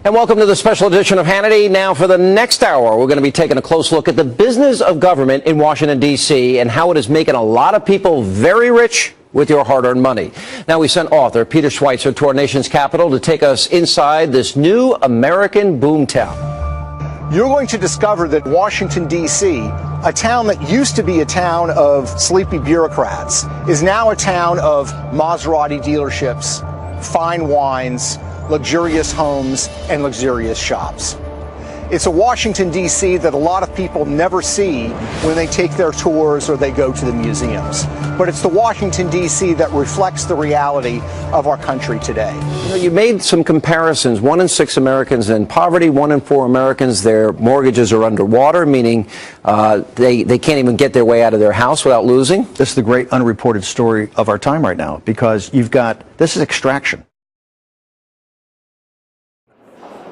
And welcome to the special edition of Hannity. Now, for the next hour, we're going to be taking a close look at the business of government in Washington, D.C. and how it is making a lot of people very rich with your hard-earned money. Now, we sent author Peter Schweitzer to our nation's capital to take us inside this new American boomtown. You're going to discover that Washington, D.C., a town that used to be a town of sleepy bureaucrats, is now a town of Maserati dealerships, fine wines, luxurious homes, and luxurious shops. It's a Washington, D.C. that a lot of people never see when they take their tours or they go to the museums. But it's the Washington, D.C. that reflects the reality of our country today. You know, you made some comparisons. 1 in 6 Americans in poverty, 1 in 4 Americans, their mortgages are underwater, meaning they can't even get their way out of their house without losing. This is the great unreported story of our time right now, because this is extraction.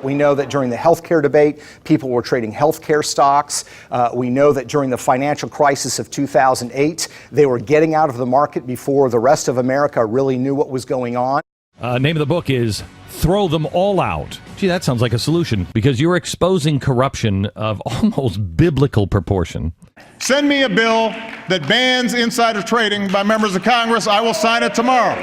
We know that during the healthcare debate, people were trading healthcare stocks. We know that during the financial crisis of 2008, they were getting out of the market before the rest of America really knew what was going on. Name of the book is Throw Them All Out. Gee, that sounds like a solution, because you're exposing corruption of almost biblical proportion. Send me a bill that bans insider trading by members of Congress. I will sign it tomorrow.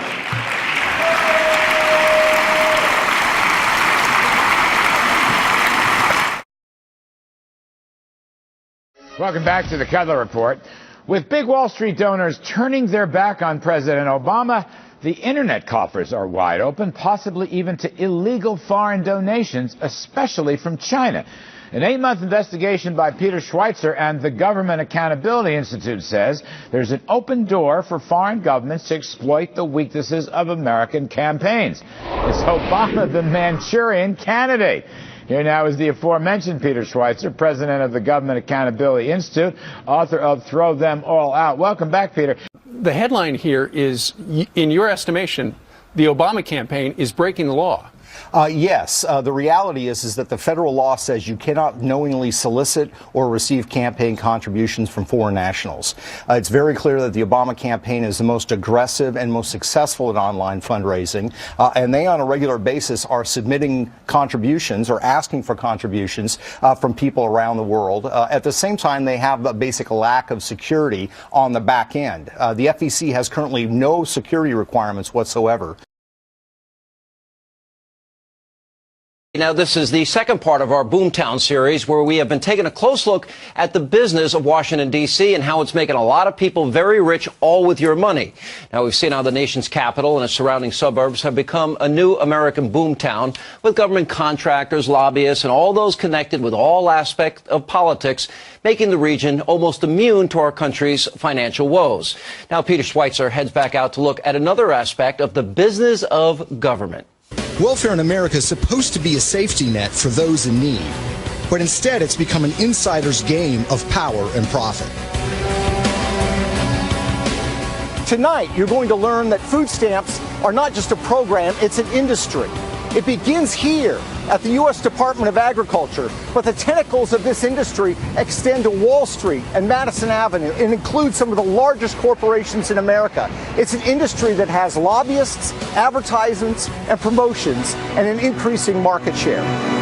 Welcome back to the Cutler Report. With big Wall Street donors turning their back on President Obama, the internet coffers are wide open, possibly even to illegal foreign donations, especially from China. An 8-month investigation by Peter Schweitzer and the Government Accountability Institute says there's an open door for foreign governments to exploit the weaknesses of American campaigns. Is Obama the Manchurian Candidate? Here now is the aforementioned Peter Schweitzer, president of the Government Accountability Institute, author of Throw Them All Out. Welcome back, Peter. The headline here is, in your estimation, the Obama campaign is breaking the law. Yes. The reality is that the federal law says you cannot knowingly solicit or receive campaign contributions from foreign nationals. It's very clear that the Obama campaign is the most aggressive and most successful in online fundraising, and they on a regular basis are submitting contributions or asking for contributions from people around the world. At the same time, they have a basic lack of security on the back end. The FEC has currently no security requirements whatsoever. Now, this is the second part of our Boomtown series, where we have been taking a close look at the business of Washington, D.C. and how it's making a lot of people very rich, all with your money. Now, we've seen how the nation's capital and its surrounding suburbs have become a new American boomtown, with government contractors, lobbyists, and all those connected with all aspects of politics, making the region almost immune to our country's financial woes. Now, Peter Schweitzer heads back out to look at another aspect of the business of government. Welfare in America is supposed to be a safety net for those in need, but instead it's become an insider's game of power and profit. Tonight, you're going to learn that food stamps are not just a program, it's an industry. It begins here at the U.S. Department of Agriculture, but the tentacles of this industry extend to Wall Street and Madison Avenue and include some of the largest corporations in America. It's an industry that has lobbyists, advertisements, and promotions, and an increasing market share.